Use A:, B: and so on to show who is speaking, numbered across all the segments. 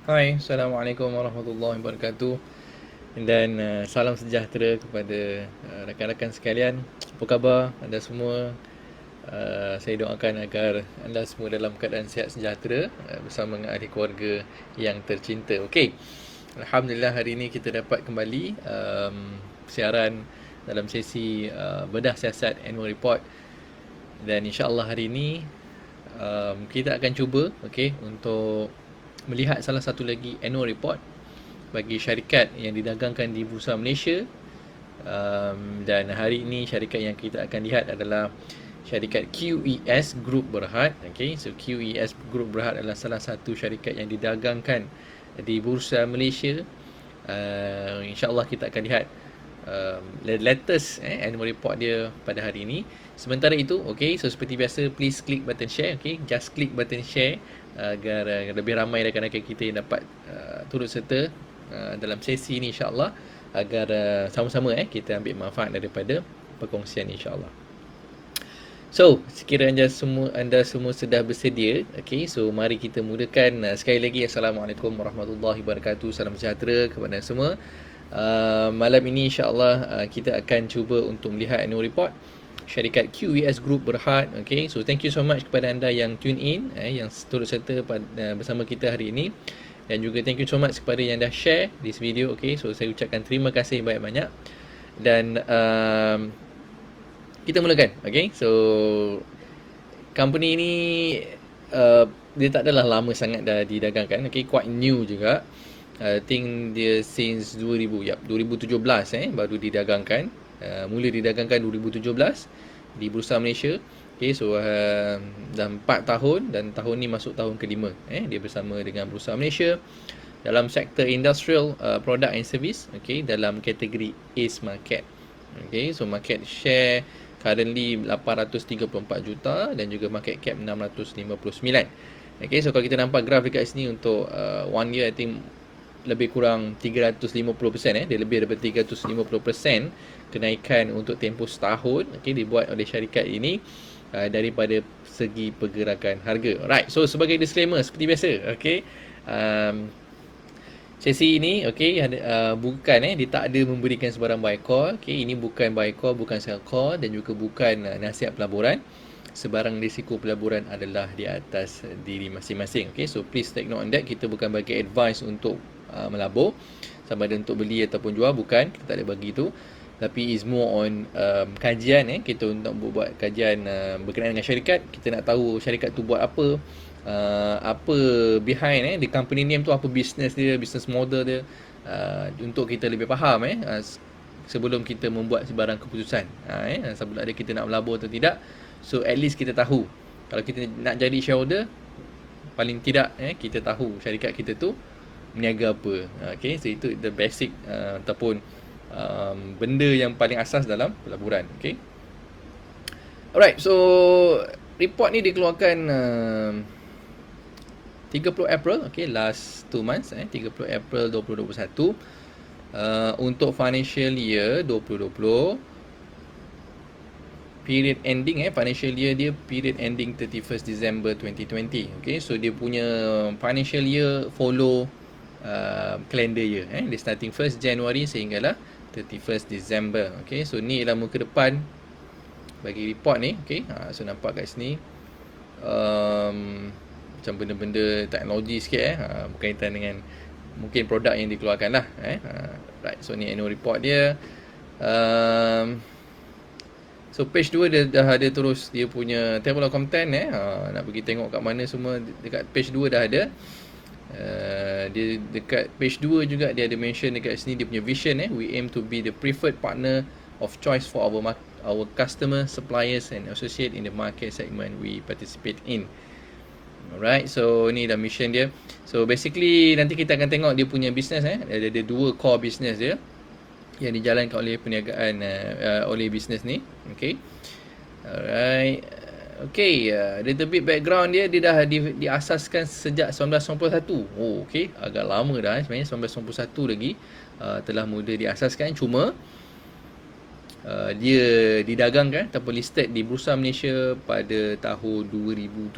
A: Hai, Assalamualaikum warahmatullahi wabarakatuh. Dan salam sejahtera kepada rakan-rakan sekalian. Apa khabar anda semua? Saya doakan agar anda semua dalam keadaan sihat sejahtera bersama dengan ahli keluarga yang tercinta. Okey, Alhamdulillah hari ini kita dapat kembali siaran dalam sesi bedah siasat annual report. Dan insya-Allah hari ini kita akan cuba untuk melihat salah satu lagi annual report bagi syarikat yang didagangkan di Bursa Malaysia. Dan hari ini syarikat yang kita akan lihat adalah syarikat QES Group Berhad. So QES Group Berhad adalah salah satu syarikat yang didagangkan di Bursa Malaysia. InsyaAllah kita akan lihat latest annual report dia pada hari ini. Sementara itu, so seperti biasa, please click button share. Just click button share agar lebih ramai rakan-rakan kita yang dapat turut serta dalam sesi ini, insyaAllah, agar sama-sama kita ambil manfaat daripada perkongsian, insyaAllah. So, sekiranya anda semua sudah bersedia, so mari kita mulakan. Sekali lagi, Assalamualaikum warahmatullahi wabarakatuh. Salam sejahtera kepada semua. Malam ini insyaAllah kita akan cuba untuk melihat annual report syarikat QES Group Berhad. So thank you so much kepada anda yang tune in, yang turut serta bersama kita hari ini. Dan juga thank you so much kepada yang dah share this video. So saya ucapkan terima kasih banyak-banyak. Dan kita mulakan. So company ni dia tak adalah lama sangat dah didagangkan. Quite new juga. I think dia since 2017 baru didagangkan. Mula didagangkan 2017 di Bursa Malaysia. So dah 4 tahun dan tahun ni masuk tahun kelima. Dia bersama dengan Bursa Malaysia dalam sektor industrial product and service, dalam kategori ACE market. So market share currently 834 juta dan juga market cap 659. So kalau kita nampak graf dekat sini untuk 1 year, I think lebih kurang 350%, dia lebih daripada 350% kenaikan untuk tempoh setahun dibuat oleh syarikat ini daripada segi pergerakan harga. Right, so sebagai disclaimer seperti biasa, sesi ini bukan dia tak ada memberikan sebarang buy call. Ini bukan buy call, bukan sell call dan juga bukan nasihat pelaburan. Sebarang risiko pelaburan adalah di atas diri masing-masing. So please take note on that. Kita bukan bagi advice untuk melabur, sama ada untuk beli ataupun jual, bukan, kita tak ada bagi itu. Tapi is more on kajian. Kita untuk buat kajian berkenaan dengan syarikat. Kita nak tahu syarikat tu buat apa, apa behind the company name tu, apa business dia, business model dia, untuk kita lebih faham sebelum kita membuat sebarang keputusan, sebelum ada kita nak melabur atau tidak. So at least kita tahu, kalau kita nak jadi shareholder, paling tidak kita tahu syarikat kita tu meniaga apa. So itu the basic ataupun benda yang paling asas dalam pelaburan. Alright, so report ni dikeluarkan 30 April, last 2 months, 30 April 2021, untuk financial year 2020, period ending financial year dia period ending 31st December 2020. So dia punya financial year follow calendar year, dia starting 1st January sehinggalah 31st December. So ni ialah muka depan bagi report ni. So nampak kat sini macam benda-benda teknologi sikit berkaitan dengan mungkin produk yang dikeluarkan lah. Right, so ni annual report dia. So page 2 dia dah ada terus dia punya table of content. Nak pergi tengok kat mana semua, dekat page 2 dah ada. Dia dekat page 2 juga dia ada mention dekat sini dia punya vision. We aim to be the preferred partner of choice for our customer, suppliers and associate in the market segment we participate in. Alright, so ni dah mission dia. So basically nanti kita akan tengok dia punya business. Ada dua core business dia yang dijalankan oleh perniagaan oleh business ni. Alright. Little bit background dia dah diasaskan sejak 1991. Agak lama dah sebenarnya, 1991 lagi telah mula diasaskan. Cuma dia didagangkan ataupun listed di Bursa Malaysia pada tahun 2017.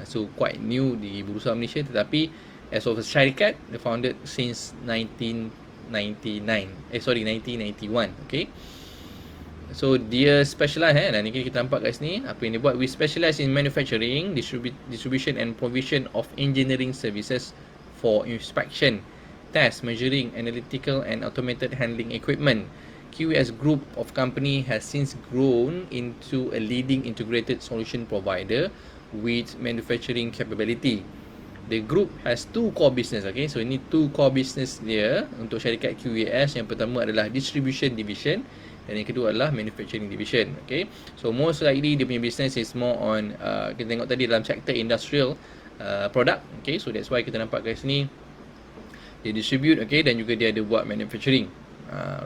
A: So quite new di Bursa Malaysia, tetapi As of a syarikat, they founded since 1999. 1991. Okay. So dia specialize dan ni kita nampak kat sini apa yang dia buat. We specialize in manufacturing, distribution and provision of engineering services for inspection, test, measuring, analytical and automated handling equipment. QES group of company has since grown into a leading integrated solution provider with manufacturing capability. The group has two core business. Okay, so ini two core business dia untuk syarikat QES. Yang pertama adalah distribution division dan yang kedua adalah manufacturing division. Okay, so most likely dia punya business is more on kita tengok tadi dalam sector industrial product. Okay, so that's why kita nampak kat sini dia distribute, okay, dan juga dia ada buat manufacturing.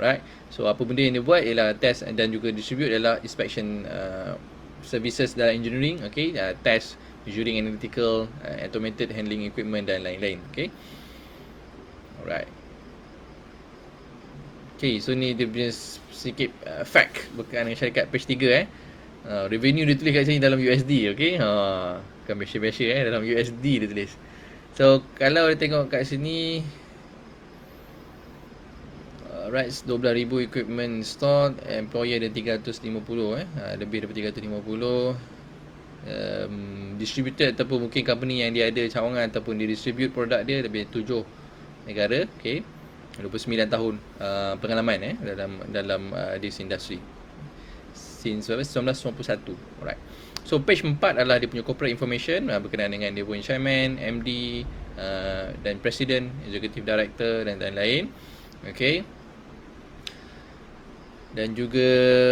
A: Right, so apa benda yang dia buat ialah test dan juga distribute adalah inspection services dalam engineering, okay, test, measuring, analytical, automated handling equipment dan lain-lain. Okay, alright. Okay, so ni dia punya sikit fact berkaitan dengan syarikat page 3. Revenue dia tulis kat sini dalam USD, okay. Bukan biasa-biasa dalam USD dia tulis. So kalau dia tengok kat sini, rights 12,000 equipment stored, employer ada 350, lebih daripada 350. Distributed ataupun mungkin company yang dia ada cawangan ataupun dia distribute produk dia lebih 7 negara. Okay, 29 tahun pengalaman dalam this industry since 1991. Alright, so page 4 adalah dia punya corporate information berkenaan dengan dia punya chairman, MD, dan president, executive director dan lain-lain. Okay, dan juga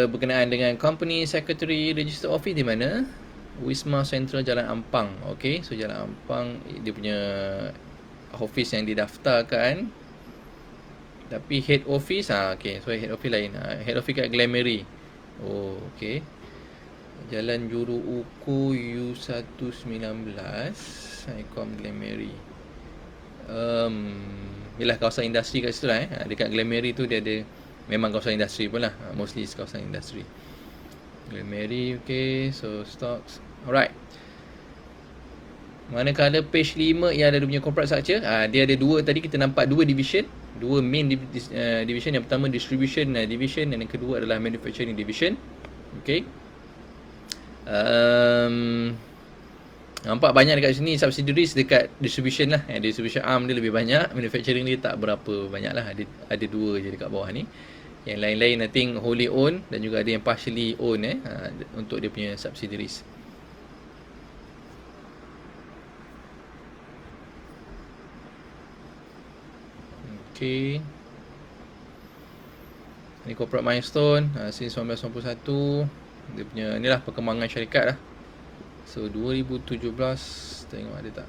A: berkenaan dengan company secretary register office di mana? Wisma Central Jalan Ampang. Okay, so Jalan Ampang dia punya office yang didaftarkan, tapi head office okay, so head office lain. Head office kat Glen Mary. Oh, okay, Jalan Juru Uku U119 Icom Glen Mary. Yalah, kawasan industri kat situ lah. Dekat Glen Mary tu dia ada, memang kawasan industri pun lah, mostly kawasan industri. Glen Mary. Okay, so stocks. Alright, manakala page 5 yang ada dia punya corporate structure, dia ada dua, tadi kita nampak dua division, dua main division. Yang pertama distribution division dan yang kedua adalah manufacturing division. Okay, nampak banyak dekat sini subsidiaries dekat distribution lah. Distribution arm dia lebih banyak, manufacturing dia tak berapa banyak lah, ada dua je dekat bawah ni. Yang lain-lain I think wholly owned dan juga ada yang partially owned untuk dia punya subsidiaries. Okay, ini corporate milestone since 1991. Dia punya ni lah perkembangan syarikat lah. So 2017 tengok ada tak.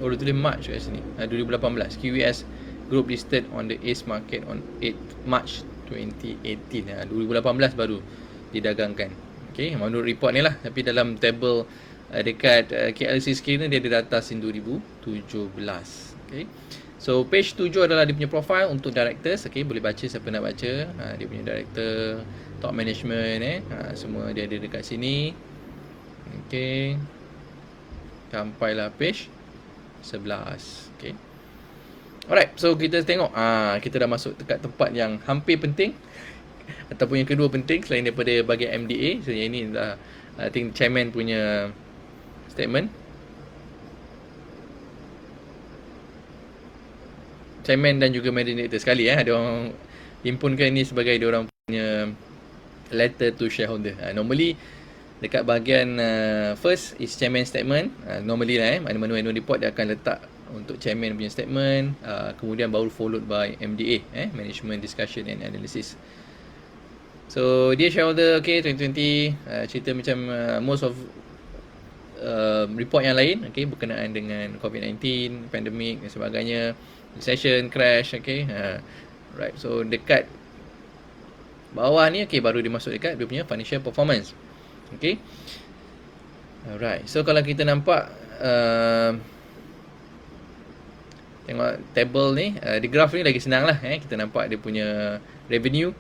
A: Oh, dia tulis March kat sini. 2018. QES Group listed on the ACE market on 8 March 2018. 2018 baru didagangkan. Okay, menurut report ni lah. Tapi dalam table dekat KLC screen dia ada data sin 2017. Okay, so page 7 adalah dia punya profile untuk directors. Okay, boleh baca siapa nak baca. Dia punya director, top management semua dia ada dekat sini. Okay, sampailah page 11. Okay, alright, so kita tengok kita dah masuk dekat tempat yang hampir penting ataupun yang kedua penting selain daripada bahagian MDA. So yang ini dah I think chairman punya statement. Chairman dan juga managing director sekali dia orang himpunkan ini sebagai dia orang punya letter to shareholder. Normally dekat bahagian first is chairman statement. Normally lah mana-mana annual report dia akan letak untuk chairman punya statement, kemudian baru followed by MDA, management discussion and analysis. So dia shareholder, okay, 2020 cerita macam most of report yang lain, okay, berkenaan dengan COVID-19, pandemic dan sebagainya, recession, crash, okay. Right, so dekat bawah ni, okay, baru dia masuk dekat dia punya financial performance. Okay, alright, so kalau kita nampak tengok table ni, di graph ni lagi senang lah. Kita nampak dia punya revenue,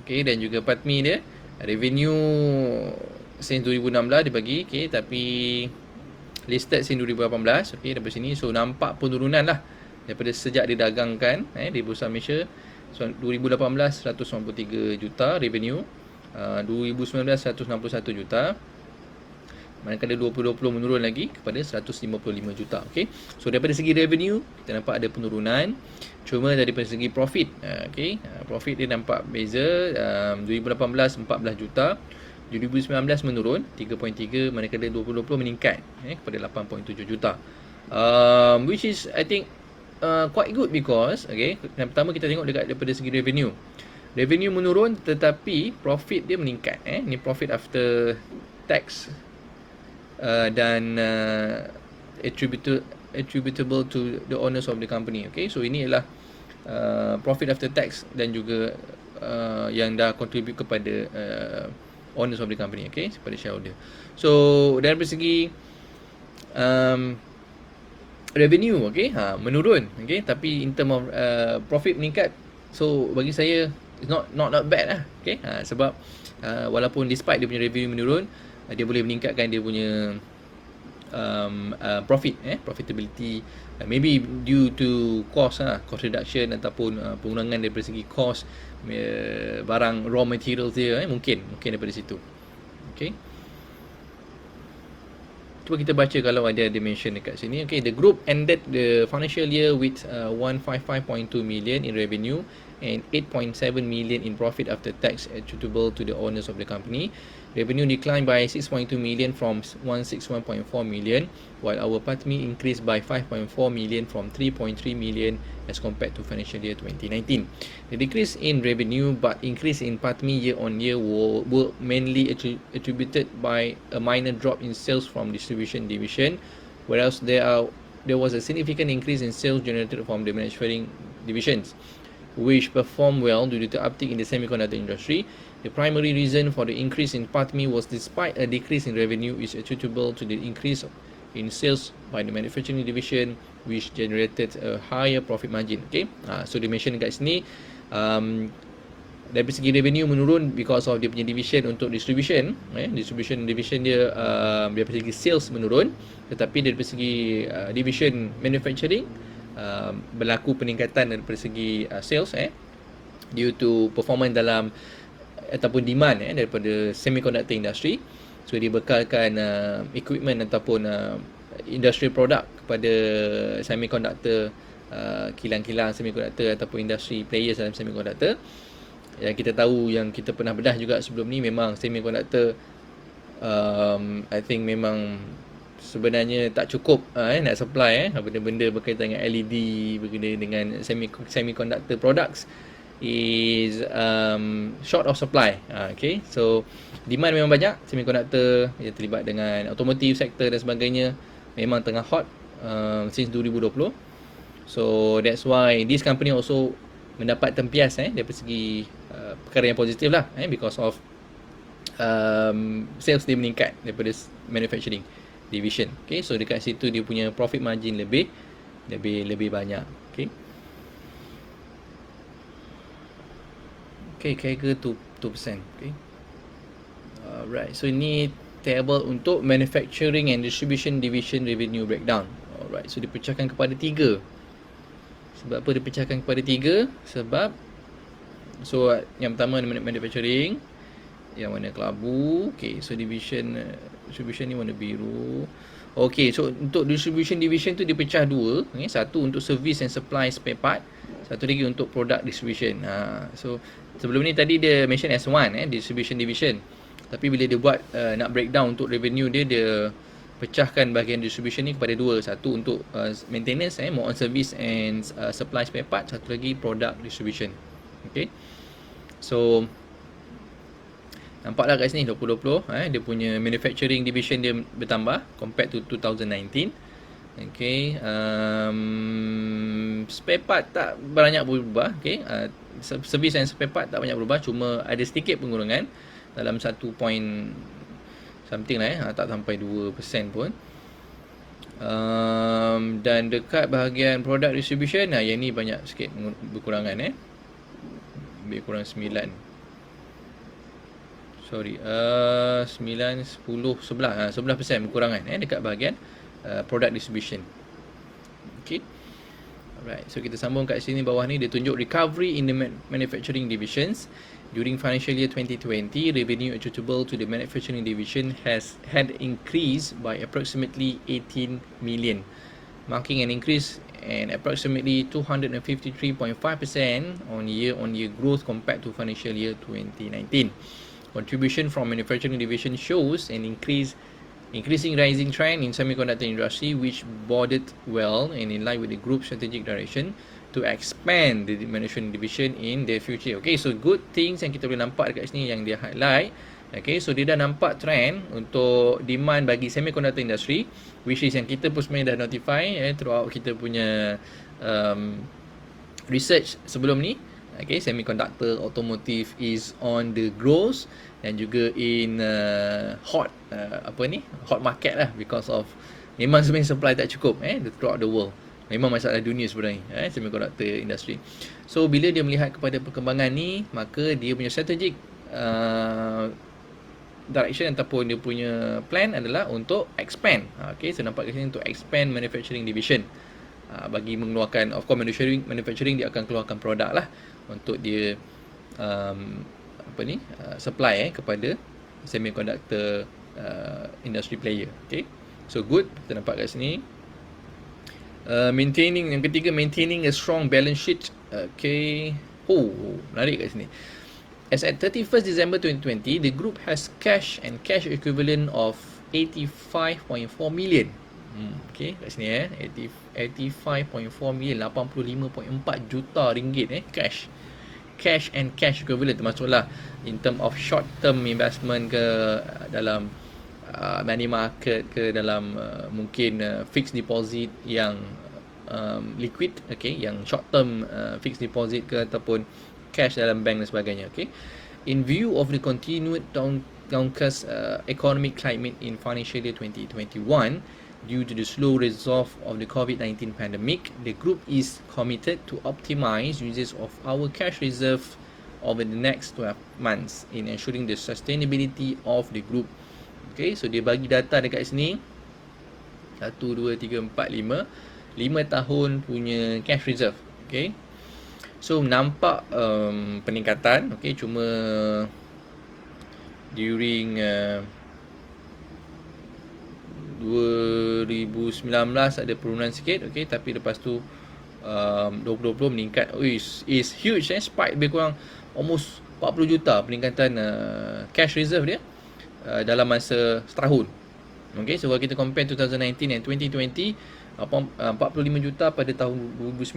A: okay, dan juga PATMI dia. Revenue since 2016 dia bagi, okay, tapi listed since 2018, okay, daripada sini. So nampak penurunan lah daripada sejak didagangkan di Bursa Malaysia. So 2018 193 juta revenue, 2019 161 juta, manakala 2020 menurun lagi kepada 155 juta. Okay, so daripada segi revenue kita nampak ada penurunan, cuma daripada segi profit, okay, profit dia nampak beza. 2018 14 juta, 2019 menurun 3.3, manakala 2020 meningkat kepada 8.7 juta, which is I think quite good because, okay, yang pertama kita tengok dekat daripada segi revenue menurun tetapi profit dia meningkat. Ni profit after tax dan attributable to the owners of the company. Okay, so ini adalah profit after tax dan juga yang dah contribute kepada owners of the company, okay, kepada shareholder. So dari segi revenue, okay, menurun, okay, tapi in term of profit meningkat. So bagi saya it's not bad lah, okay, sebab walaupun despite dia punya revenue menurun, dia boleh meningkatkan dia punya profit, profitability, maybe due to cost reduction ataupun pengurangan daripada segi cost barang raw materials dia, mungkin daripada situ. Okay, cuba kita baca kalau ada mention dekat sini. Okay, the group ended the financial year with 155.2 million in revenue and 8.7 million in profit after tax attributable to the owners of the company. Revenue declined by 6.2 million from 161.4 million, while our PATMI increased by 5.4 million from 3.3 million as compared to financial year 2019. The decrease in revenue but increase in PATMI year on year were mainly attributed by a minor drop in sales from distribution division, whereas there was a significant increase in sales generated from the manufacturing divisions, which performed well due to the uptick in the semiconductor industry. The primary reason for the increase in PATMI was despite a decrease in revenue is attributable to the increase in sales by the manufacturing division, which generated a higher profit margin. Okay, so dia mention dekat sini dari segi revenue menurun because of dia punya division untuk distribution, distribution division dia dari segi sales menurun, tetapi dari segi division manufacturing berlaku peningkatan daripada segi sales due to performance dalam ataupun demand daripada semiconductor industry. So dia bekalkan equipment ataupun industry product kepada semiconductor, kilang-kilang semiconductor ataupun industry players dalam semiconductor. Yang kita tahu, yang kita pernah bedah juga sebelum ni, memang semiconductor I think memang sebenarnya tak cukup nak supply benda-benda berkaitan dengan LED, berkaitan dengan semiconductor products is short of supply. Okay, so demand memang banyak, semiconductor yang terlibat dengan automotive sector dan sebagainya memang tengah hot since 2020. So that's why this company also mendapat tempias dari segi perkara yang positif lah, because of sales dia meningkat daripada manufacturing division. Okay, so dekat situ dia punya profit margin lebih banyak. Okay, kira 2%. Okay, alright, so ini table untuk manufacturing and distribution division revenue breakdown. Alright, so dipecahkan kepada 3. Sebab apa dipecahkan kepada 3? Sebab yang pertama manufacturing, yang warna kelabu. Okay, so distribution ni warna biru. Okay, so untuk distribution division tu dipecah 2. Satu untuk service and supply spare part, satu lagi untuk product distribution. So sebelum ni tadi dia mention as one distribution division, tapi bila dia buat nak breakdown untuk revenue dia pecahkan bahagian distribution ni kepada 2. Satu untuk maintenance, more on service and supply spare part, satu lagi product distribution. Okay, so nampaklah kat sini 2020 dia punya manufacturing division dia bertambah compared to 2019. Okay, spare part tak banyak berubah. Okay, service and spare part tak banyak berubah, cuma ada sedikit pengurangan dalam 1 point something lah, tak sampai 2% pun. Dan dekat bahagian product distribution, yang ni banyak sikit berkurangan, lebih kurang 9. Sorry, 9, 10, 11, 11% berkurangan dekat bahagian product distribution. Okay. Alright, so kita sambung kat sini bawah ni dia tunjuk recovery in the manufacturing divisions. During financial year 2020, revenue attributable to the manufacturing division had increased by approximately 18 million, marking an increase and approximately 253.5% on year-on-year growth compared to financial year 2019. Contribution from manufacturing division shows an increasing rising trend in semiconductor industry, which boded well and in line with the group's strategic direction to expand the manufacturing division in the future. Okay, so good things yang kita boleh nampak dekat sini yang dia highlight. Okay, so dia dah nampak trend untuk demand bagi semiconductor industry, which is yang kita pun sebenarnya dah notify throughout kita punya research sebelum ni. Okay, semiconductor automotive is on the growth dan juga in hot market lah, because of memang sebenarnya supply tak cukup throughout the world. Memang masalah dunia sebenarnya semiconductor industry. So bila dia melihat kepada perkembangan ni, maka dia punya strategic direction ataupun dia punya plan adalah untuk expand. Okay, so nampak kat sini untuk expand manufacturing division. Bagi mengeluarkan, of course manufacturing dia akan keluarkan produk lah untuk dia supply kepada semiconductor industry player. Okay, so good, kita nampak kat sini. Yang ketiga, maintaining a strong balance sheet. Okay, menarik kat sini. As at 31st December 2020, the group has cash and cash equivalent of 85.4 million. Okay, kat sini 85.4 million, 85.4 juta ringgit cash and cash equivalent, termasuklah in term of short term investment ke dalam money market ke dalam mungkin fixed deposit yang liquid, okay, yang short term fixed deposit ke ataupun cash dalam bank dan sebagainya. Okay, in view of the continued downcast economic climate in financial year 2021 due to the slow resolve of the COVID-19 pandemic, the group is committed to optimize uses of our cash reserve over the next 12 months in ensuring the sustainability of the group. Okay, so dia bagi data dekat sini 1, 2, 3, 4, 5 tahun punya cash reserve. Okay, so nampak peningkatan. Okay, cuma during 2019 ada penurunan sikit. Okay, tapi lepas tu 2020 meningkat. Is huge spike lebih kurang almost 40 juta peningkatan cash reserve dia dalam masa setahun. Okay, so kalau kita compare 2019 and 2020, 45 juta pada tahun 2019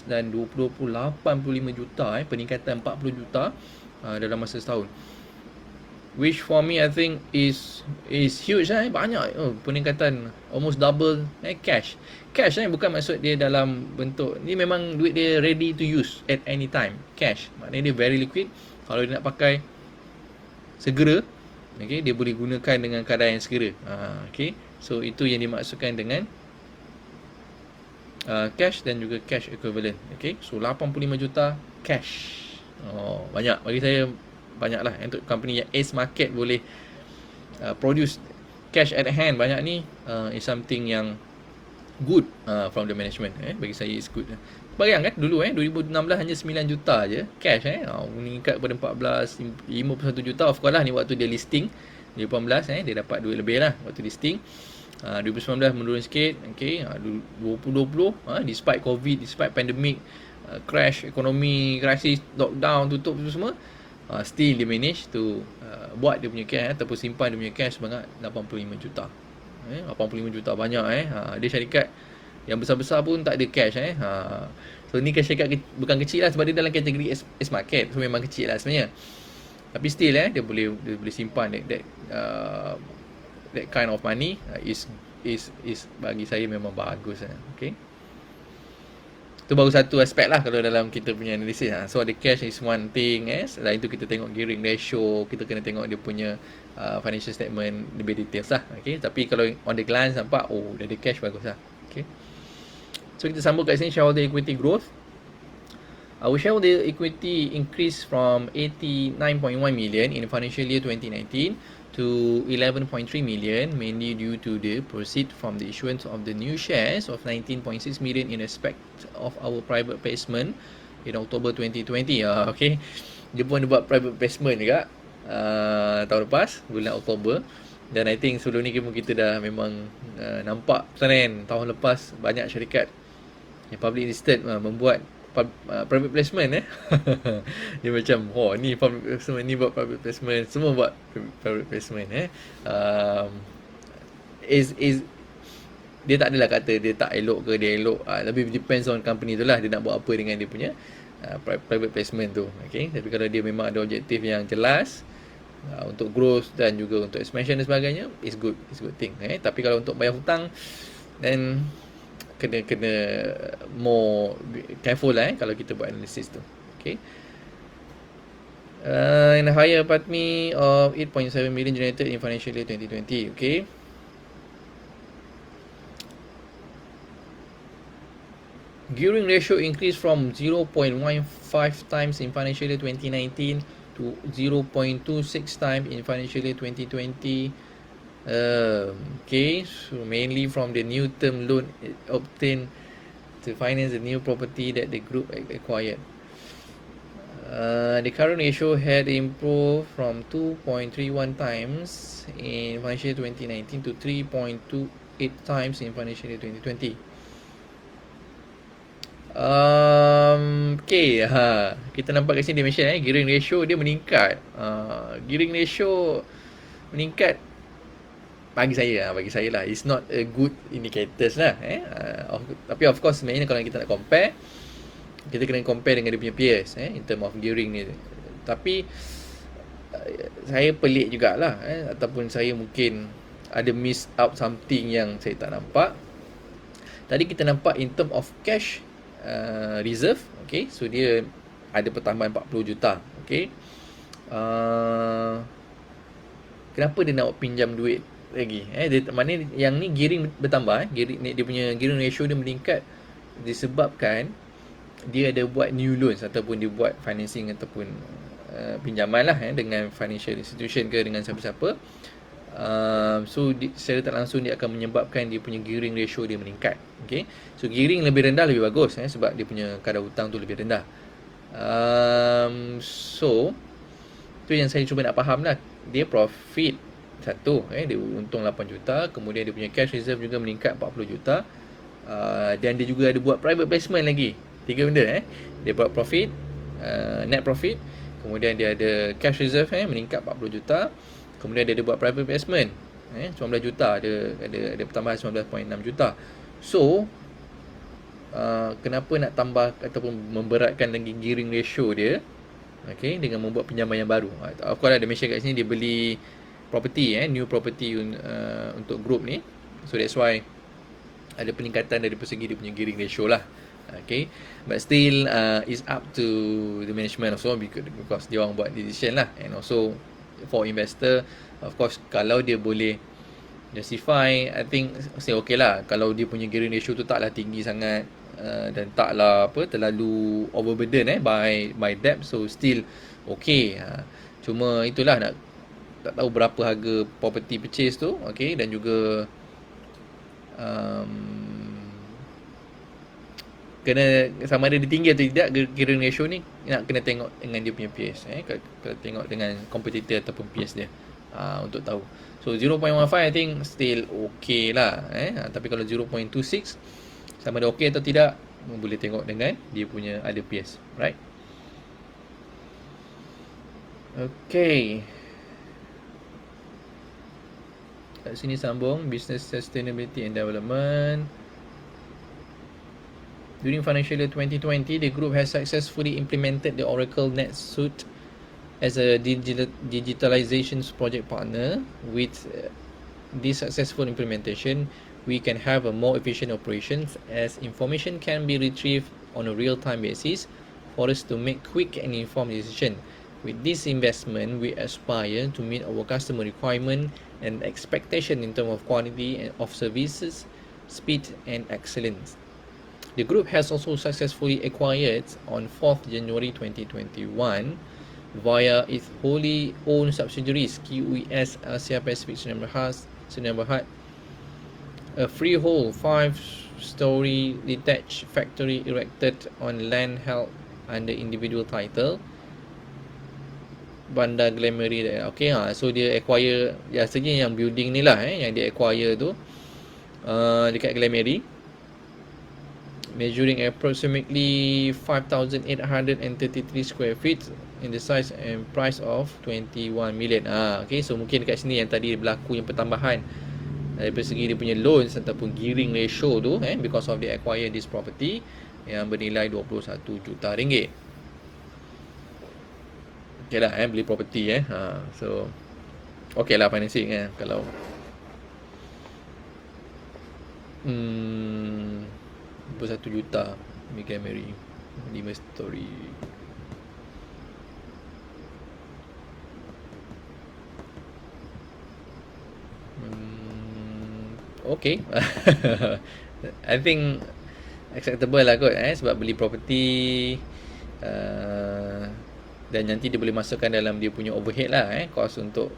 A: dan 2020 85 juta peningkatan 40 juta dalam masa setahun, which for me I think is huge banyak peningkatan, almost double cash bukan maksud dia dalam bentuk ni memang duit dia ready to use at any time. Cash maknanya dia very liquid, kalau dia nak pakai segera, okay, dia boleh gunakan dengan keadaan yang segera. Okay, so itu yang dimaksudkan dengan cash dan juga cash equivalent. Okay, so 85 juta cash. Banyak bagi saya, banyak lah untuk company yang Ace Market boleh produce cash at hand banyak ni, is something yang good from the management. Bagi saya is good. Bayangkan dulu 2016 hanya 9 juta je cash, meningkat kepada 51 juta. Of course lah ni waktu dia listing 2018, dia dapat duit lebih lah waktu listing. 2019 menurun sikit. Okay, 2020 despite COVID, despite pandemic, crash ekonomi, krisis, lockdown, tutup tu semua, still dia manage to buat dia punya cash ataupun simpan dia punya cash sebanyak 85 juta. 85 juta banyak. Dia syarikat yang besar-besar pun tak ada cash. So ni syarikat bukan kecil lah, sebab dia dalam kategori S market, so memang kecil lah sebenarnya. Tapi still dia boleh simpan that kind of money. Is bagi saya memang bagus. Okay, itu baru satu aspek lah kalau dalam kita punya analisis. So the cash is one thing. Selain tu kita tengok gearing ratio, kita kena tengok dia punya financial statement lebih details lah. Okay, tapi kalau on the glance nampak dia ada cash, bagus lah. Okay, so kita sambung kat sini shareholder equity growth. Our shareholder equity increased from 89.1 million in financial year 2019 to 11.3 million, mainly due to the proceed from the issuance of the new shares of 19.6 million in respect of our private placement in October 2020. Okay, dia pun ada buat private placement juga tahun lepas, bulan Oktober. Dan I think sebelum ni kita dah memang nampak trend tahun lepas banyak syarikat yang public listed membuat private placement dia macam ni public placement, ni buat private placement, semua buat private placement is dia tak adalah kata dia tak elok ke dia elok, lebih depends on company tu lah dia nak buat apa dengan dia punya private placement tu. Okay, tapi kalau dia memang ada objektif yang jelas untuk growth dan juga untuk expansion dan sebagainya, is good thing. Tapi kalau untuk bayar hutang, then kena more careful kalau kita buat analisis tu. Okay. And a higher PATMI of 8.7 million generated in financial year 2020. Okay. Gearing ratio increased from 0.15 times in financial year 2019 to 0.26 times in financial year 2020. Okay, so mainly from the new term loan obtained to finance the new property that the group acquired. The current ratio had improved from 2.31 times in financial year 2019 to 3.28 times in financial year 2020. Okay, kita nampak kat sini dia mention gearing ratio dia meningkat. Gearing ratio meningkat bagi saya lah, it's not a good indicators lah. Tapi of course sebenarnya kalau kita nak compare, kita kena compare dengan dia punya peers in term of gearing ni. Tapi saya pelik jugalah ataupun saya mungkin ada miss out something yang saya tak nampak. Tadi kita nampak in term of cash reserve, okay, so dia ada pertambahan 40 juta. Okay, kenapa dia nak pinjam duit lagi? Maknanya yang ni gearing bertambah, dia punya gearing ratio dia meningkat disebabkan dia ada buat new loans ataupun dia buat financing ataupun pinjaman lah dengan financial institution ke dengan siapa-siapa. So secara tak langsung dia akan menyebabkan dia punya gearing ratio dia meningkat. Okay, so gearing lebih rendah lebih bagus sebab dia punya kadar hutang tu lebih rendah. So tu yang saya cuba nak faham lah. Dia profit satu, dia untung 8 juta, kemudian dia punya cash reserve juga meningkat 40 juta, dan dia juga ada buat private placement lagi. 3 benda dia buat profit, net profit, kemudian dia ada cash reserve meningkat 40 juta, kemudian dia ada buat private placement 19 juta, ada pertambahan 19.6 juta. So kenapa nak tambah ataupun memberatkan lagi gearing ratio dia, okay, dengan membuat pinjaman yang baru. Of course ada mention kat sini dia beli property, new property untuk group ni. So that's why ada peningkatan dari persegi dia punya gearing ratio lah. Okay, but still it's up to the management also because dia orang buat decision lah. And also for investor, of course kalau dia boleh justify, I think say okay lah. Kalau dia punya gearing ratio tu taklah tinggi sangat dan taklah terlalu overburden by debt, so still okay. Cuma itulah, tak tahu berapa harga property purchase tu, okay, dan juga kena sama ada dia tinggi atau tidak gearing ratio ni, nak kena tengok dengan dia punya peers, kena tengok dengan competitor ataupun peers dia untuk tahu. So 0.15 I think still okay lah, tapi kalau 0.26 sama ada okay atau tidak boleh tengok dengan dia punya other peers, right? Okay, kat sini sambung business sustainability and development. During financial year 2020, the group has successfully implemented the Oracle NetSuite as a digitalization project partner. With this successful implementation, we can have a more efficient operations as information can be retrieved on a real-time basis for us to make quick and informed decisions. With this investment, we aspire to meet our customer requirement and expectation in terms of quality of services, speed and excellence. The group has also successfully acquired on 4th January 2021 via its wholly owned subsidiaries QES Asia Pacific Sdn Bhd a freehold 5-story detached factory erected on land held under individual title Bandar Glameri. Okay, so dia acquire biasanya yang building ni lah yang dia acquire tu dekat Glameri, measuring approximately 5,833 square feet in the size and price of 21 million. Okay, so mungkin dekat sini yang tadi berlaku yang pertambahan dari segi dia punya loans ataupun gearing ratio tu because of they acquire this property yang bernilai 21 juta ringgit. Okay lah beli property so okay lah financing kalau 21 juta Mega Mary 5 story. Okay. I think acceptable lah kot sebab beli property dan nanti dia boleh masukkan dalam dia punya overhead lah cost untuk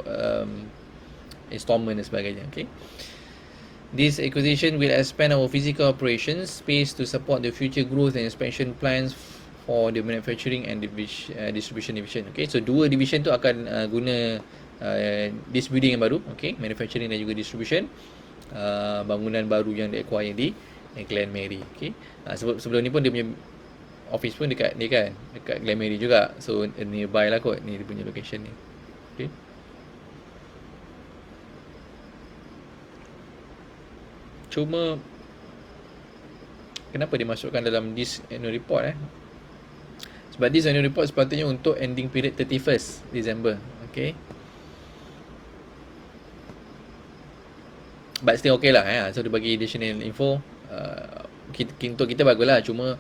A: installment dan sebagainya. Okay. This acquisition will expand our physical operations space to support the future growth and expansion plans for the manufacturing and distribution division. Okay, so dua division tu akan guna this building yang baru, okay, manufacturing dan juga distribution, bangunan baru yang di acquire di Glenmary. Okay, sebelum ni pun dia punya office pun dekat ni kan, dekat Glenmary juga, so nearby lah kot ni dia punya location ni. Okay. Cuma kenapa dia masukkan dalam this annual report sebab this annual report sepatutnya untuk ending period 31st December. Okay, but still okay lah so dia bagi additional info untuk kita bagus lah. Cuma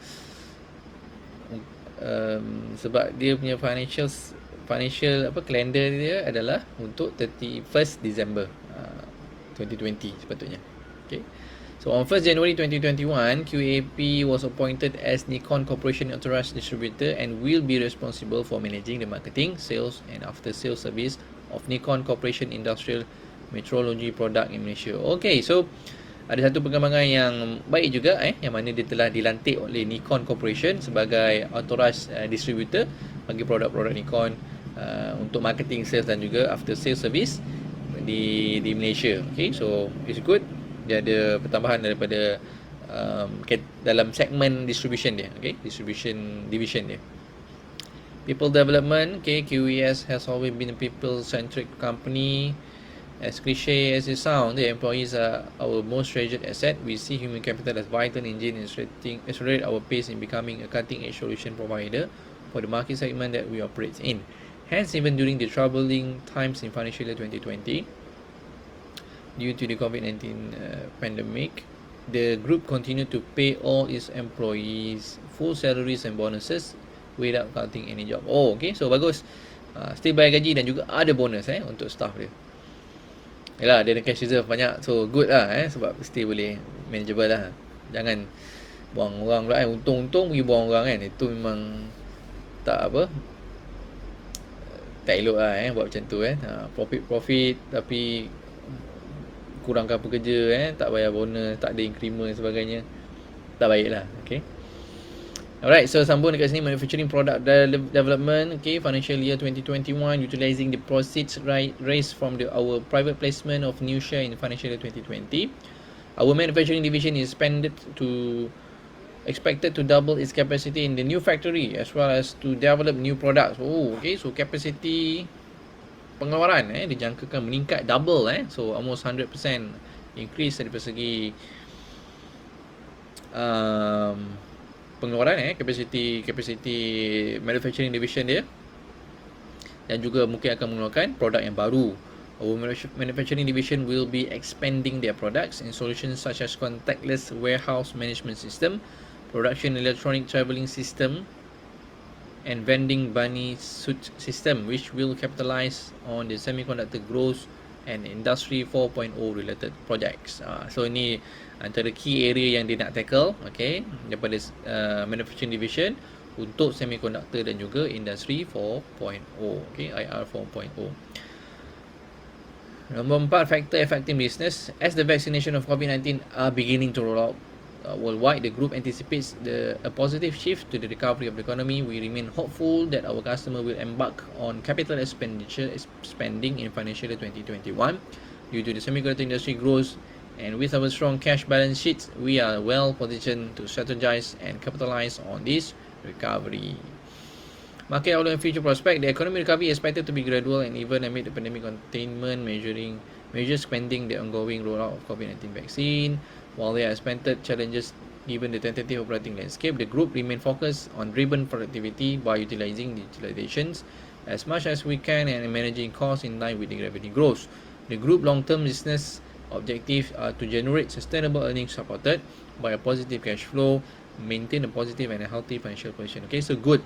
A: sebab dia punya financial calendar dia adalah untuk 31st December 2020 sepatutnya. Okay. So on 1st January 2021, QAP was appointed as Nikon Corporation Authorized Distributor and will be responsible for managing the marketing, sales and after sales service of Nikon Corporation Industrial Metrology Product in Malaysia. Okay, so ada satu perkembangan yang baik juga yang mana dia telah dilantik oleh Nikon Corporation sebagai authorized distributor bagi produk-produk Nikon untuk marketing, sales dan juga after sales service di Malaysia. Okay, so it's good. Dia ada pertambahan daripada dalam segmen distribution dia, okay, distribution division dia. People development, okay, QES has always been a people-centric company. As cliche as it sounds, the employees are our most treasured asset. We see human capital as vital engine in accelerate our pace in becoming a cutting-edge solution provider for the market segment that we operate in. Hence, even during the troubling times in financial year 2020, due to the COVID-19 pandemic, the group continued to pay all its employees full salaries and bonuses without cutting any job. Oh, okay, so bagus. Still bayar gaji dan juga ada bonus untuk staff dia. Yalah, dia ada cash reserve banyak, so good lah sebab still boleh manageable lah. Jangan buang orang pula untung-untung pergi buang orang itu memang tak tak elok lah buat macam tu profit tapi kurangkan pekerja tak bayar bonus, tak ada increment dan sebagainya, tak baik lah. Okay, alright, so sambung dekat sini manufacturing product development. Okay, financial year 2021 utilizing the proceeds raised from our private placement of new share in financial year 2020, our manufacturing division is expected to double its capacity in the new factory as well as to develop new products. Okay, so capacity pengeluaran dijangkakan meningkat double so almost 100% increase daripada segi pengeluaran capacity manufacturing division dia, dan juga mungkin akan mengeluarkan produk yang baru. Our manufacturing division will be expanding their products in solutions such as contactless warehouse management system, production electronic travelling system and vending bunny suit system, which will capitalize on the semiconductor growth and Industry 4.0 related projects. So ini antara key area yang dia nak tackle, okay, daripada manufacturing division untuk semiconductor dan juga Industry 4.0, okay, IR 4.0. Number 4, factor affecting business. As the vaccination of COVID-19 are beginning to roll out worldwide, the group anticipates a positive shift to the recovery of the economy. We remain hopeful that our customer will embark on capital expenditure spending in financial year 2021 due to the semiconductor industry growth, and with our strong cash balance sheets, we are well positioned to strategize and capitalize on this recovery. Market outlook and future prospect. The economic recovery is expected to be gradual and even amid the pandemic containment measures pending the ongoing rollout of COVID-19 vaccine. While there are expected challenges given the tentative operating landscape, the group remain focused on driven productivity by utilizing digitalizations as much as we can and managing costs in line with the revenue growth. The group long-term business objectives are to generate sustainable earnings supported by a positive cash flow, maintain a positive and a healthy financial position. Okay, so good.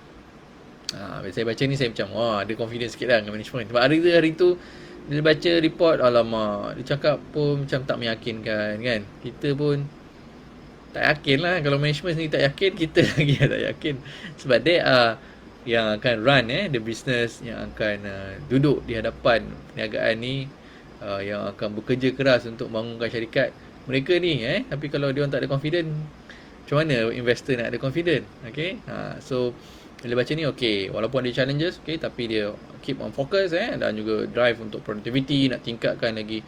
A: Bila saya baca ni saya macam ada confidence sikit lah dengan management. Sebab hari tu dia baca report, alamak, dia cakap pun macam tak meyakinkan kan. Kita pun tak yakin lah. Kalau management sendiri tak yakin, kita lagi tak yakin. Sebab dia yang akan run the business, yang akan duduk di hadapan perniagaan ni, yang akan bekerja keras untuk bangunkan syarikat mereka ni. Tapi kalau dia orang tak ada confident, macam mana investor nak ada confident? Okay, so bila baca ni, okay, walaupun ada challenges, okay, tapi dia keep on focus dan juga drive untuk productivity, nak tingkatkan lagi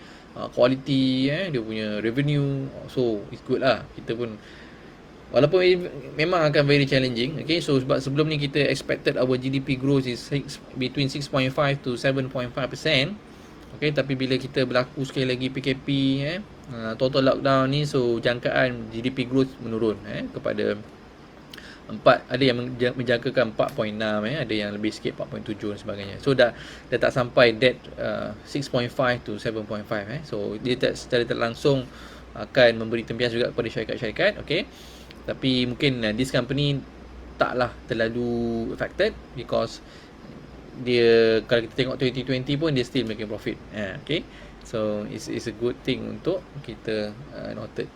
A: quality dia punya revenue. So it's good lah. Kita pun walaupun memang akan very challenging, okay, so sebab sebelum ni kita expected our GDP growth is between 6.5 to 7.5%, okay, tapi bila kita berlaku sekali lagi PKP, total lockdown ni, so jangkaan GDP growth menurun kepada 4, ada yang menjangkakan 4.6, ada yang lebih sikit 4.7 dan sebagainya. So dah tak sampai that 6.5 to 7.5. So dia secara tak langsung akan memberi tempias juga kepada syarikat-syarikat, okay. Tapi mungkin this company taklah terlalu affected because dia, kalau kita tengok 2020 pun dia still making profit, okay. So it's a good thing untuk kita noted.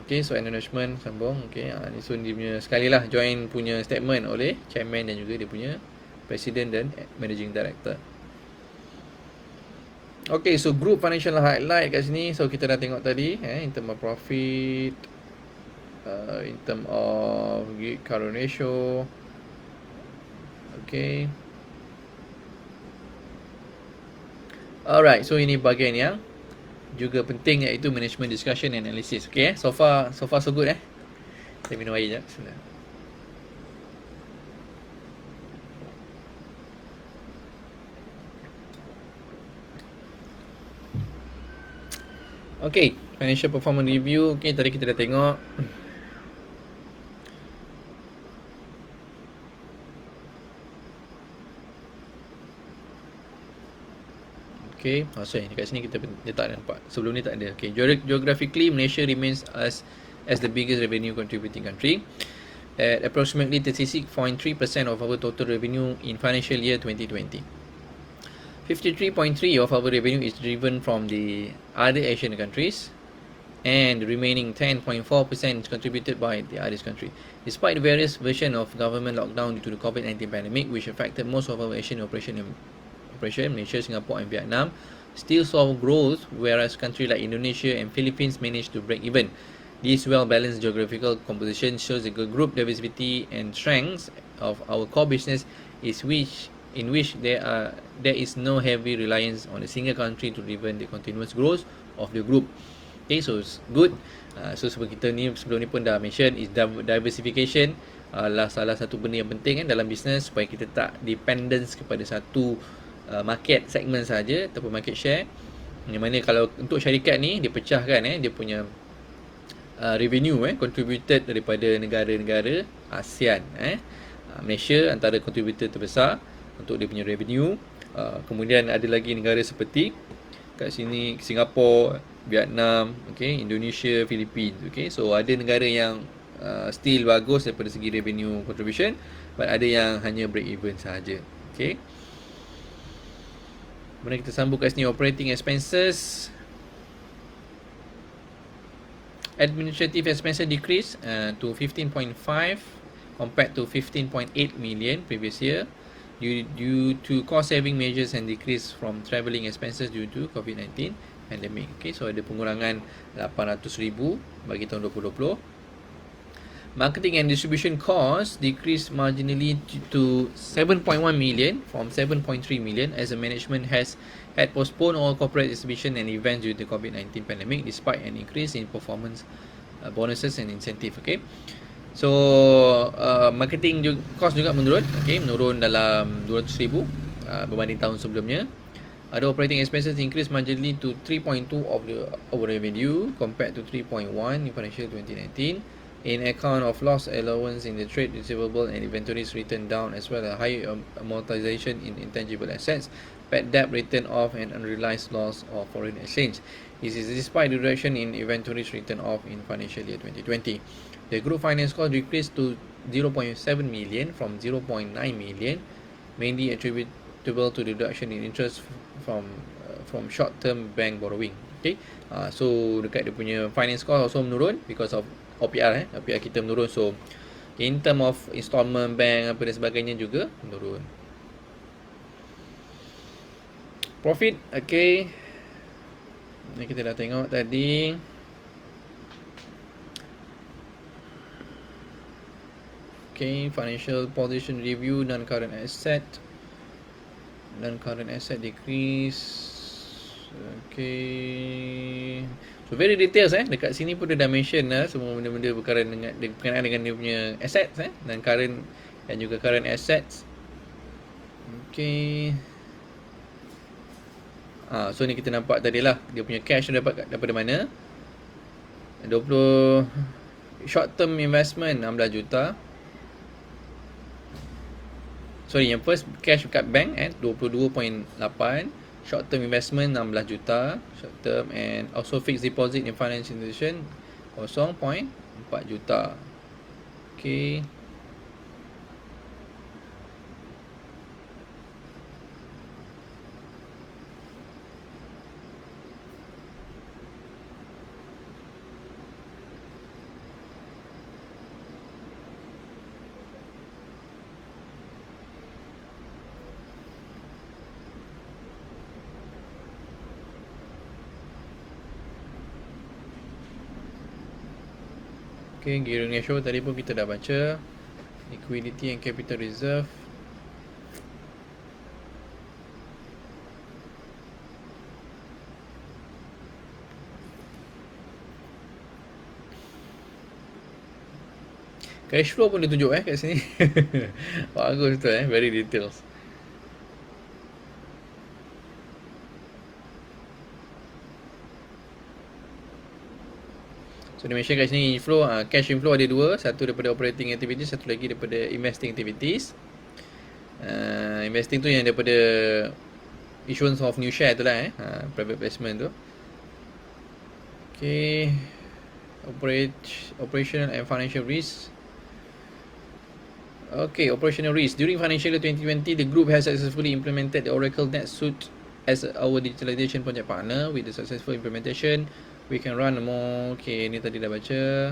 A: Okay, so management sambung. Okay, ni so dia punya sekali lah join punya statement oleh chairman dan juga dia punya president dan managing director. Okay, so group financial highlight kat sini. So kita dah tengok tadi in term of profit, in term of current ratio. Okay, alright, so ini bahagian yang juga penting, iaitu management discussion and analysis. Okay, so far so good. Saya minum air sekejap. Bismillah. Okay, financial performance review. Okay, tadi kita dah tengok. Okay, sorry, dekat sini dia tak nampak. Sebelum ni tak ada. Okay, geographically, Malaysia remains as the biggest revenue contributing country at approximately 36.3% of our total revenue in financial year 2020. 53.3% of our revenue is driven from the other Asian countries, and the remaining 10.4% is contributed by the other country. Despite the various versions of government lockdown due to the COVID-19 pandemic, which affected most of our Asian operation, Malaysia, Singapore and Vietnam still saw growth, whereas countries like Indonesia and Philippines managed to break even. This well-balanced geographical composition shows the group diversity and strengths of our core business in which there is no heavy reliance on a single country to driven the continuous growth of the group. Okay, so it's good. So sebab kita ni sebelum ni pun dah mention, is diversification lah salah satu benda yang penting dalam bisnes, supaya kita tak dependence kepada satu market segment saja ataupun market share. Yang mana kalau untuk syarikat ni dia pecahkan dia punya revenue contributed daripada negara-negara ASEAN. Malaysia antara contributor terbesar untuk dia punya revenue. Kemudian ada lagi negara seperti kat sini Singapore, Vietnam, okay, Indonesia, Philippines. Okay, so ada negara yang still bagus daripada segi revenue contribution, but ada yang hanya break even sahaja. Okay. Kemudian kita sambung kat sini, operating expenses. Administrative expenses decreased to 15.5 compared to 15.8 million previous year due to cost saving measures and decrease from travelling expenses due to COVID-19 pandemic. Okay, so ada pengurangan 800,000 bagi tahun 2020. Marketing and distribution costs decreased marginally to 7.1 million from 7.3 million as the management had postponed all corporate exhibition and events due to the COVID-19 pandemic despite an increase in performance bonuses and incentive. Okay, so marketing cost juga menurun. Okay, menurun dalam 200,000 berbanding tahun sebelumnya. Other operating expenses increased marginally to 3.2 of the our revenue compared to 3.1 in financial 2019. In account of loss allowance in the trade receivable and inventories written down, as well as high amortization in intangible assets, bad debt written off, and unrealized loss of foreign exchange. This is despite the reduction in inventories written off in financial year 2020. The group finance cost decreased to 0.7 million from 0.9 million, mainly attributable to the reduction in interest from short-term bank borrowing. Okay, so dekat dia punya finance cost also menurun because of OPR. OPR kita menurun, so in term of installment bank apa dan sebagainya juga menurun. Profit, okay, ni kita dah tengok tadi. Okay, financial position review, non-current asset decrease. Okay, so very details dekat sini pun dia dah mention semua benda-benda berkaitan dengan dia punya assets dan current dan juga current assets. Okay, so ni kita nampak tadi lah dia punya cash dapat daripada mana. 20 short term investment 16 juta. Sorry, yang first cash kat bank 22.8. Short term investment 16 juta short term, and also fixed deposit in financial institution 0.4 juta. Okay, okay, gearing ratio tadi pun kita dah baca. Liquidity and capital reserve. Cash flow pun ditunjuk kat sini. Bagus tu very details. So dia mention kat sini inflow, cash inflow ada dua, satu daripada operating activities, satu lagi daripada investing activities. Investing tu yang daripada issuance of new share tu lah private placement tu. Okay, operational and financial risk. Okay, operational risk. During financial year 2020, the group has successfully implemented the Oracle NetSuite as our digitalization project partner. With the successful implementation, we can run more. Okay, ni tadi dah baca.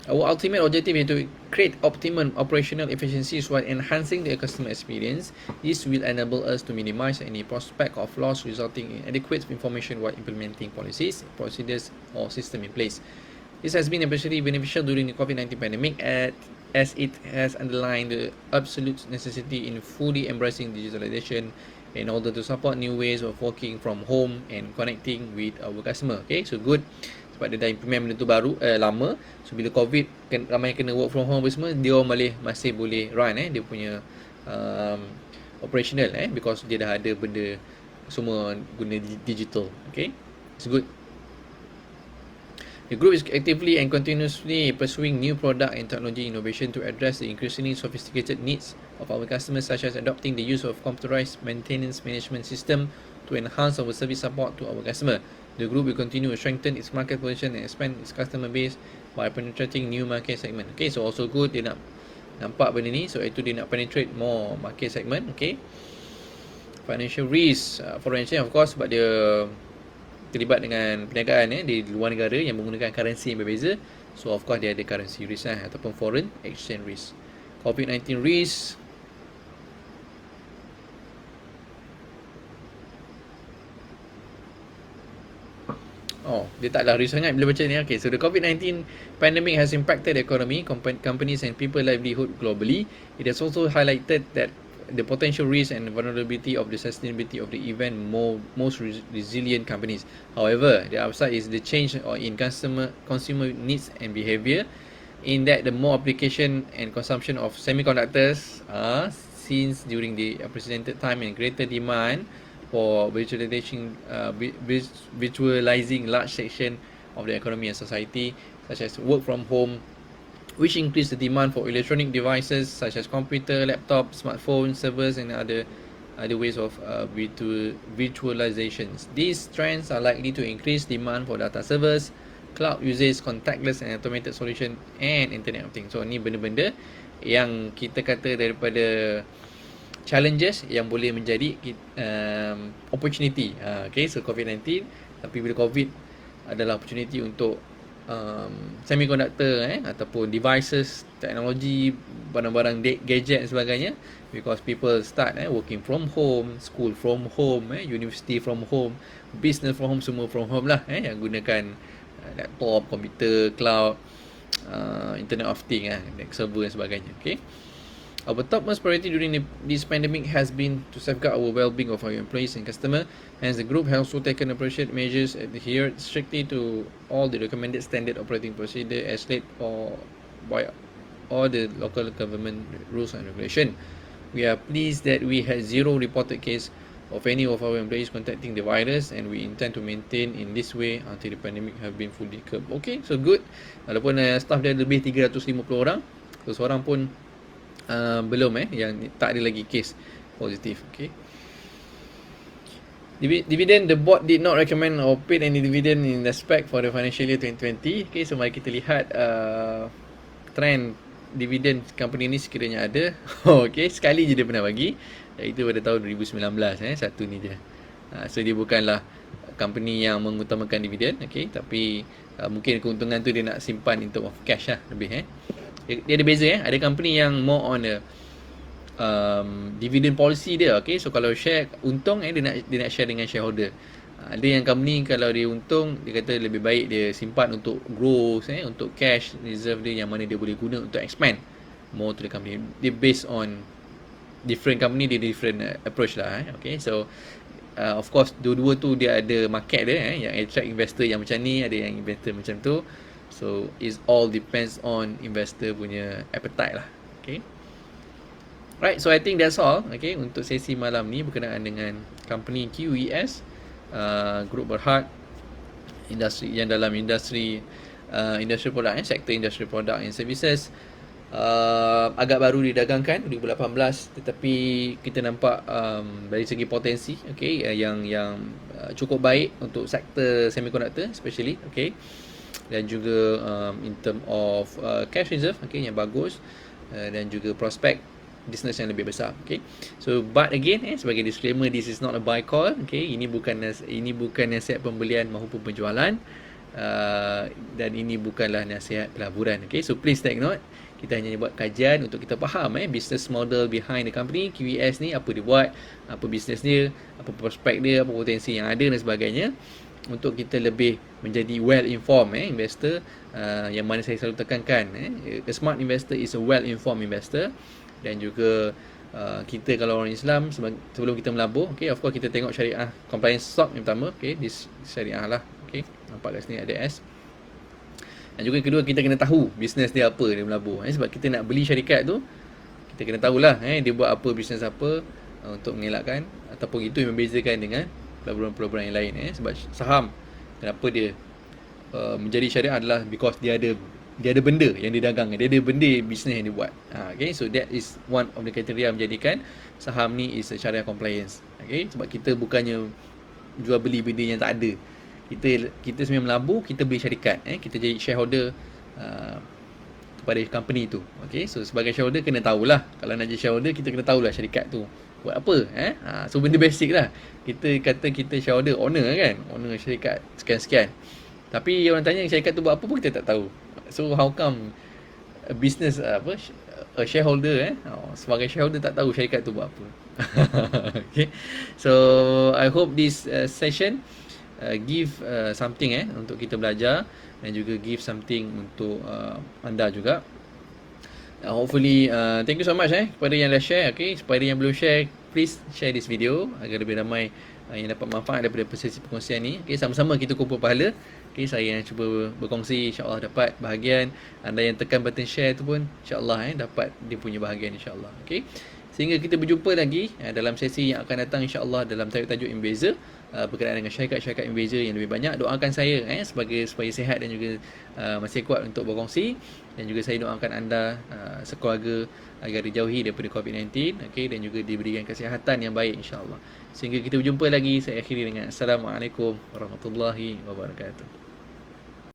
A: Our ultimate objective is to create optimum operational efficiencies while enhancing the customer experience. This will enable us to minimize any prospect of loss resulting in adequate information while implementing policies, procedures or system in place. This has been especially beneficial during the COVID-19 pandemic as it has underlined the absolute necessity in fully embracing digitalization in order to support new ways of working from home and connecting with our customer. Okay, so good. Sebab dia dah implement benda tu baru, lama. So bila COVID, ramai kena work from home semua, dia orang masih boleh run dia punya operational because dia dah ada benda semua guna digital. Okay, it's good. The group is actively and continuously pursuing new product and technology innovation to address the increasingly sophisticated needs of our customers, such as adopting the use of computerized maintenance management system to enhance our service support to our customer. The group will continue to strengthen its market position and expand its customer base by penetrating new market segment. Okay, so also good, dia nak nampak benda ni, so itu dia nak penetrate more market segment. Okay, Financial risk, foreign exchange of course sebab dia terlibat dengan perniagaan di luar negara yang menggunakan currency yang berbeza. So of course dia ada currency risk ataupun foreign exchange risk. COVID-19 risk, dia taklah risk sangat bila baca ni. Okay, so the COVID-19 pandemic has impacted the economy, companies and people livelihood globally. It has also highlighted that the potential risk and vulnerability of the sustainability of the event most resilient companies. However, the upside is the change in consumer needs and behavior, in that the more application and consumption of semiconductors since during the unprecedented time and greater demand for virtualizing large section of the economy and society, such as work from home, which increase the demand for electronic devices such as computer, laptop, smartphone, servers, and other ways of virtualizations. These trends are likely to increase demand for data servers, cloud usage, contactless and automated solution, and Internet of Things. So ni benda-benda yang kita kata daripada challenges yang boleh menjadi opportunity. Okay, so COVID-19, tapi bila COVID adalah opportunity untuk semiconductor ataupun devices, teknologi, barang-barang gadget dan sebagainya, because people start working from home, school from home, university from home, business from home, semua from home lah, yang gunakan laptop, komputer, cloud, Internet of Things, server dan sebagainya. Okay, our topmost priority during this pandemic has been to safeguard our well-being of our employees and customers. Hence, the group has also taken appropriate measures adhered strictly to all the recommended standard operating procedure as laid by all the local government rules and regulation. We are pleased that we had zero reported case of any of our employees contacting the virus, and we intend to maintain in this way until the pandemic have been fully curbed. Okay, so good. Walaupun staff dia lebih 350 orang, so seorang pun belum yang tak ada lagi kes positif. Okay, dividend, the board did not recommend or paid any dividend in respect for the financial year 2020. Okay, so mari kita lihat trend dividend company ni sekiranya ada. Okay, sekali je dia pernah bagi, iaitu pada tahun 2019. Satu ni je. So dia bukanlah company yang mengutamakan dividend. Okay, tapi mungkin keuntungan tu dia nak simpan in term of cash lebih. Dia ada beza. Ada company yang more on the dividend policy dia. Okay, so kalau share untung dia nak share dengan shareholder. Ada yang company kalau dia untung, dia kata lebih baik dia simpan untuk growth, untuk cash reserve dia, yang mana dia boleh guna untuk expand more to the company. Dia based on different company, dia different approach lah. Okay, so of course dua-dua tu dia ada market dia, yang attract investor yang macam ni, ada yang investor macam tu. So it all depends on investor punya appetite lah. Okay, right, so I think that's all. Okay, untuk sesi malam ni berkenaan dengan company QES, Grup Berhad, industri yang dalam industri produk, sektor industri produk and services. Agak baru didagangkan 2018, tetapi kita nampak dari segi potensi, okay, yang cukup baik untuk sektor semiconductor especially. Okay, dan juga in term of cash reserve, okay, yang bagus, dan juga prospek business yang lebih besar. Okay, so but again sebagai disclaimer, this is not a buy call. Okay, ini bukan nasihat pembelian maupun penjualan, dan ini bukanlah nasihat pelaburan. Okay, so please take note, kita hanya buat kajian untuk kita faham business model behind the company QES ni, apa dia buat, apa business dia, apa prospek dia, apa potensi yang ada dan sebagainya, untuk kita lebih menjadi well-informed investor, yang mana saya selalu tekankan, a smart investor is a well-informed investor. Dan juga kita kalau orang Islam, sebelum kita melabur, okay, of course kita tengok syariah compliance stock yang pertama. Okay, this syariah lah. Okay, nampak kat sini ada S. Dan juga kedua, kita kena tahu bisnes dia apa dia melabur, sebab kita nak beli syarikat tu, kita kena tahulah dia buat apa, bisnes apa, untuk mengelakkan ataupun itu yang membezakan dengan pelaburan-pelaburan yang lain. Sebab saham, kenapa dia menjadi syariah adalah because dia ada benda yang dia dagang, dia ada benda bisnes yang dia buat. Okay, so that is one of the criteria menjadikan saham ni is a syariah compliance. Okay, sebab kita bukannya jual beli benda yang tak ada. Kita sebenarnya melabur, kita beli syarikat, kita jadi shareholder kepada company tu. Okay, so sebagai shareholder kena tahulah, kalau nak jadi shareholder kita kena tahulah syarikat tu buat apa so benda basic lah. Kita kata kita shareholder, owner kan, owner syarikat sekian-sekian, tapi orang tanya syarikat tu buat apa pun kita tak tahu. So how come a business a shareholder sebagai shareholder tak tahu syarikat tu buat apa. Okay, so I hope this session give something untuk kita belajar, dan juga give something untuk anda juga. Hopefully thank you so much kepada yang dah share. Okay, kepada yang belum share, please share this video agar lebih ramai yang dapat manfaat daripada sesi perkongsian ni. Okay, sama-sama kita kumpul pahala. Okay, saya yang cuba berkongsi, insyaAllah dapat bahagian. Anda yang tekan button share tu pun insyaAllah dapat dia punya bahagian insyaAllah. Okay, sehingga kita berjumpa lagi dalam sesi yang akan datang insyaAllah dalam tajuk yang beza, berkenaan dengan syarikat-syarikat yang beza yang lebih banyak. Doakan saya supaya sihat dan juga masih kuat untuk berkongsi, dan juga saya doakan anda sekeluarga agar dijauhi daripada COVID-19, okay, dan juga diberikan kesihatan yang baik insyaAllah. Sehingga kita berjumpa lagi, saya akhiri dengan Assalamualaikum warahmatullahi wabarakatuh.